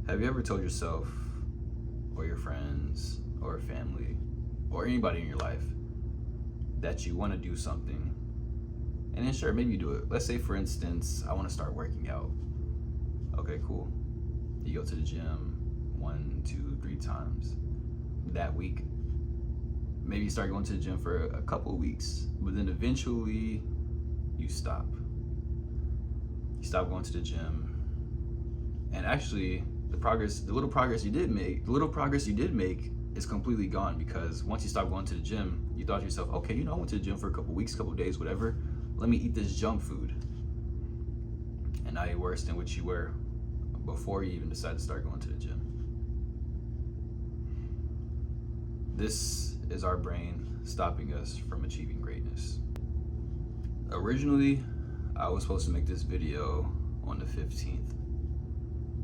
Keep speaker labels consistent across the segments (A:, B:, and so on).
A: Have you ever told yourself or your friends or family or anybody in your life that you want to do something, and then sure, maybe you do it. Let's say, for instance, I want to start working out. Okay, cool. You go to the gym 1, 2, 3 times that week. Maybe you start going to the gym for a couple of weeks, but then eventually you stop. You stop going to the gym, and actually the little progress you did make is completely gone, because once you stop going to the gym, you thought to yourself, okay, I went to the gym for a couple weeks, couple days, whatever. Let me eat this junk food. And now you're worse than what you were before you even decided to start going to the gym. This is our brain stopping us from achieving greatness. Originally, I was supposed to make this video on the 15th.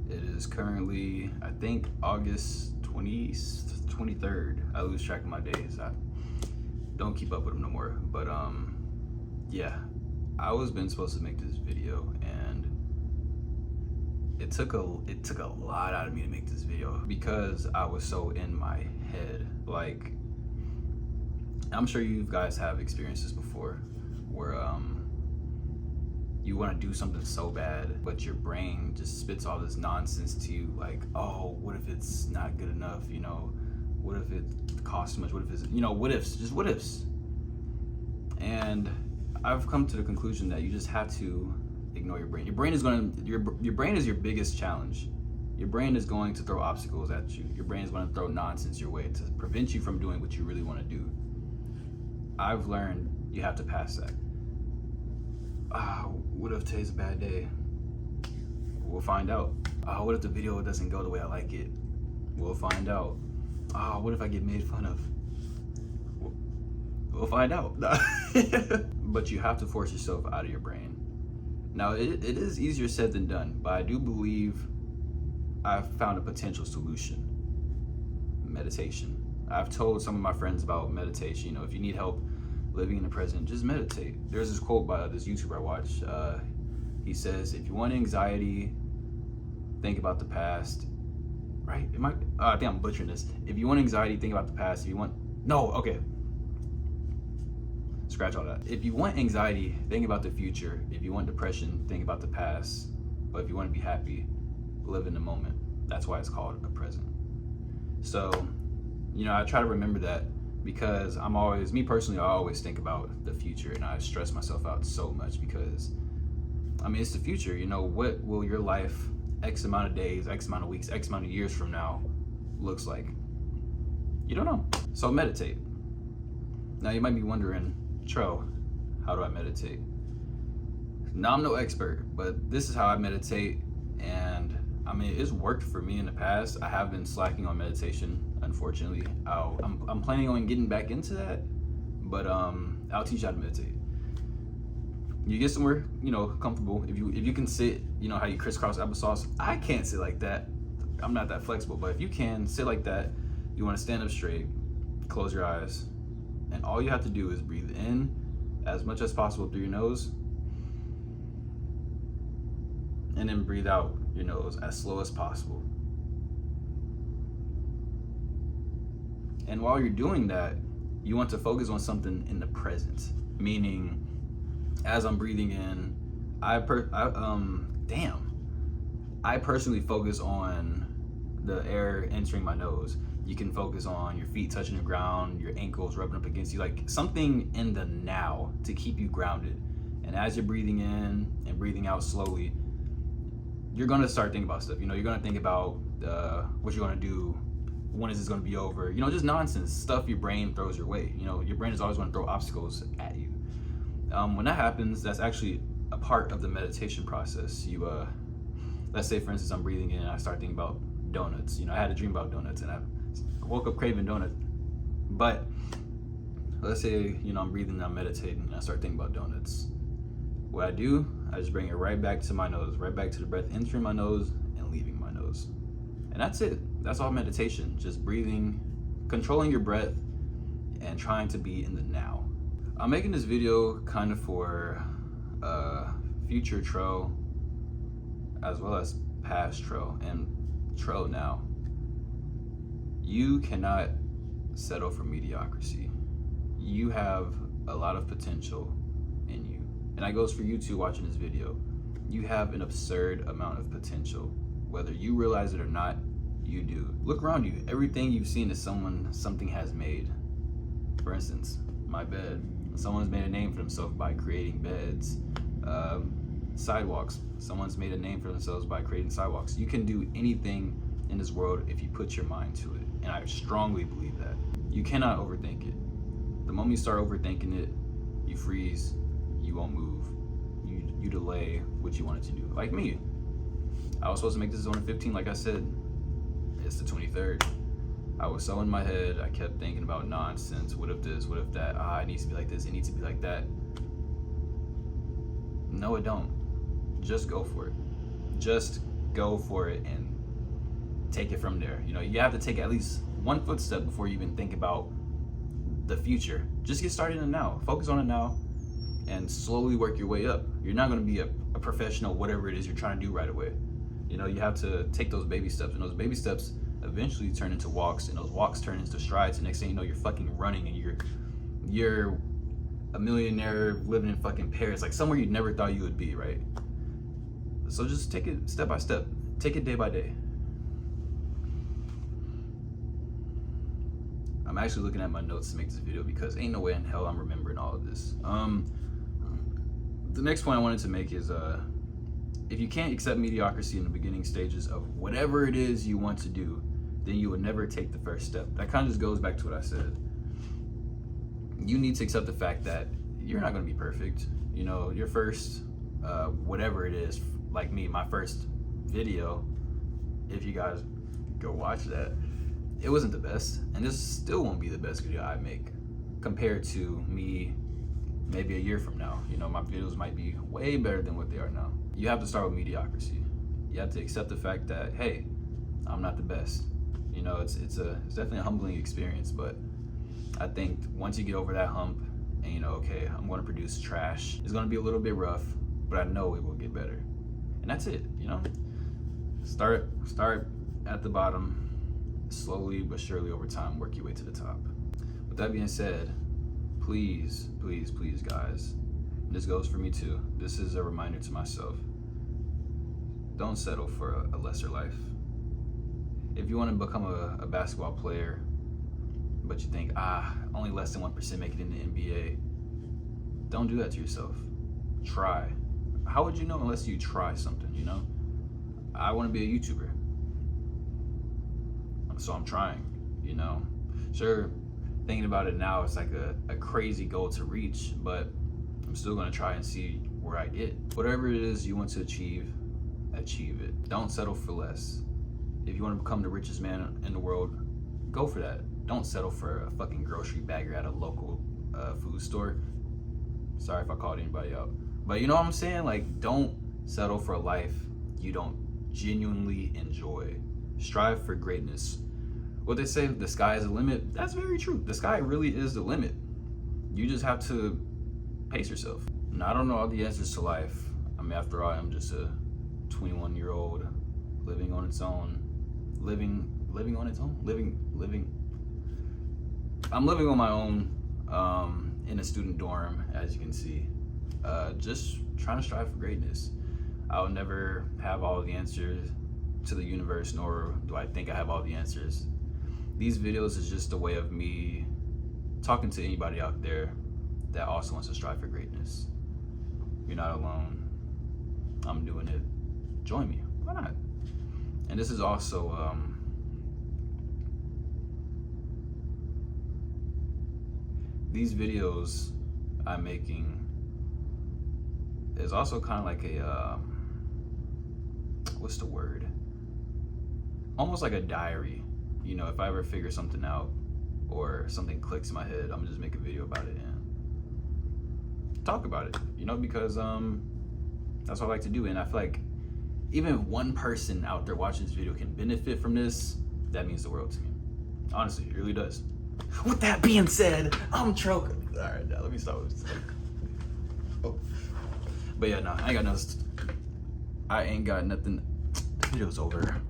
A: It is currently, I think, August 23rd. I lose track of my days. I don't keep up with them no more. But yeah, I was supposed to make this video, and it took a lot out of me to make this video because I was so in my head. Like, I'm sure you guys have experienced this before, where you want to do something so bad, but your brain just spits all this nonsense to you, like, oh, what if it's not good enough? What if it costs too much? What if it's, what ifs, just what ifs. And I've come to the conclusion that you just have to ignore your brain. Your brain is your biggest challenge. Your brain is going to throw obstacles at you. Your brain is going to throw nonsense your way to prevent you from doing what you really want to do. I've learned you have to pass that. What if today's a bad day? We'll find out. What if the video doesn't go the way I like it? We'll find out. What if I get made fun of? We'll find out. But you have to force yourself out of your brain. Now, it is easier said than done, but I do believe I've found a potential solution. Meditation. I've told some of my friends about meditation. If you need help living in the present, just meditate. There's this quote by this YouTuber I watch. He says, if you want anxiety, think about the past. Right? I think I'm butchering this. If you want anxiety, think about the past. Scratch all that. If you want anxiety, think about the future. If you want depression, think about the past. But if you want to be happy, live in the moment. That's why it's called a present. So, I try to remember that, because I always think about the future, and I stress myself out so much because, it's the future. What will your life, X amount of days, X amount of weeks, X amount of years from now looks like? You don't know. So meditate. Now you might be wondering, Tro, how do I meditate? Now, I'm no expert, but this is how I meditate, and it's worked for me in the past. I have been slacking on meditation, unfortunately. I'm planning on getting back into that, but I'll teach you how to meditate. You get somewhere, comfortable. If you can sit, how you crisscross applesauce. I can't sit like that. I'm not that flexible, but if you can sit like that, you want to stand up straight, close your eyes, and all you have to do is breathe in as much as possible through your nose, and then breathe out your nose as slow as possible. And while you're doing that, you want to focus on something in the present, meaning as I'm breathing in, I personally focus on the air entering my nose. You can focus on your feet touching the ground, your ankles rubbing up against you, like something in the now to keep you grounded. And as you're breathing in and breathing out slowly, you're gonna start thinking about stuff. You're gonna think about what you're gonna do, when is this gonna be over? Just nonsense stuff your brain throws your way. Your brain is always gonna throw obstacles at you. When that happens, that's actually a part of the meditation process. Let's say, for instance, I'm breathing in and I start thinking about donuts. I had a dream about donuts, and I woke up craving donuts. But let's say, I'm breathing and I'm meditating and I start thinking about donuts. What I do, I just bring it right back to my nose, right back to the breath entering my nose and leaving my nose. And that's it. That's all meditation. Just breathing, controlling your breath, and trying to be in the now. I'm making this video kind of for future Tro as well as past Tro, and Trello now. You cannot settle for mediocrity. You have a lot of potential in you. And that goes for you too watching this video. You have an absurd amount of potential. Whether you realize it or not, you do. Look around you. Everything you've seen is something has made. For instance, my bed. Someone's made a name for themselves by creating beds. Sidewalks. Someone's made a name for themselves by creating sidewalks. You can do anything in this world if you put your mind to it. And I strongly believe that. You cannot overthink it. The moment you start overthinking it, you freeze, you won't move. You delay what you wanted to do. Like me. I was supposed to make this on the 15th, like I said. It's the 23rd. I was so in my head, I kept thinking about nonsense. What if this, what if that? It needs to be like this, it needs to be like that. No, it don't. Just go for it. Just go for it and take it from there. You know, you have to take at least one footstep before you even think about the future. Just get started in the now. Focus on it now and slowly work your way up. You're not going to be a professional, whatever it is you're trying to do right away. You know, you have to take those baby steps, and those baby steps eventually turn into walks, and those walks turn into strides, and next thing you know, you're fucking running, and you're a millionaire living in fucking Paris, like somewhere you'd never thought you would be, right? So just take it step by step. Take it day by day. I'm actually looking at my notes to make this video because ain't no way in hell I'm remembering all of this. The next point I wanted to make is if you can't accept mediocrity in the beginning stages of whatever it is you want to do, then you will never take the first step. That kind of just goes back to what I said. You need to accept the fact that you're not going to be perfect. You know, your first, whatever it is, like me, my first video, if you guys go watch that, it wasn't the best. And this still won't be the best video I make compared to me maybe a year from now. You know, my videos might be way better than what they are now. You have to start with mediocrity. You have to accept the fact that, hey, I'm not the best. You know, it's definitely a humbling experience, but I think once you get over that hump and you know, okay, I'm going to produce trash, it's going to be a little bit rough, but I know it will get better. And that's it, you know? Start at the bottom, slowly but surely over time, work your way to the top. With that being said, please, please, please, guys, and this goes for me too, this is a reminder to myself, don't settle for a lesser life. If you want to become a basketball player, but you think, only less than 1% make it in the NBA, don't do that to yourself. Try. How would you know unless you try something, you know? I want to be a YouTuber, so I'm trying, you know? Sure, thinking about it now, it's like a crazy goal to reach, but I'm still going to try and see where I get. Whatever it is you want to achieve it. Don't settle for less. If you want to become the richest man in the world, go for that. Don't settle for a fucking grocery bagger at a local food store. Sorry if I called anybody out. But you know what I'm saying? Like, don't settle for a life you don't genuinely enjoy. Strive for greatness. What they say, the sky is the limit, that's very true. The sky really is the limit. You just have to pace yourself. Now, I don't know all the answers to life. I mean, after all, I'm just a 21-year-old living on its own. Living on its own? I'm living on my own in a student dorm, as you can see. Just trying to strive for greatness. I'll never have all the answers to the universe, nor do I think I have all the answers. These videos is just a way of me talking to anybody out there that also wants to strive for greatness. You're not alone. I'm doing it. Join me. Why not? And this is also these videos I'm making is also kind of like a what's the word? Almost like a diary. You know, if I ever figure something out or something clicks in my head, I'm gonna just make a video about it and talk about it. You know, because that's what I like to do. And I feel like even if one person out there watching this video can benefit from this, that means the world to me. Honestly, it really does. With that being said, I'm choking. All right, now let me start with this. Oh. But yeah, no, I ain't got nothing. The video's over.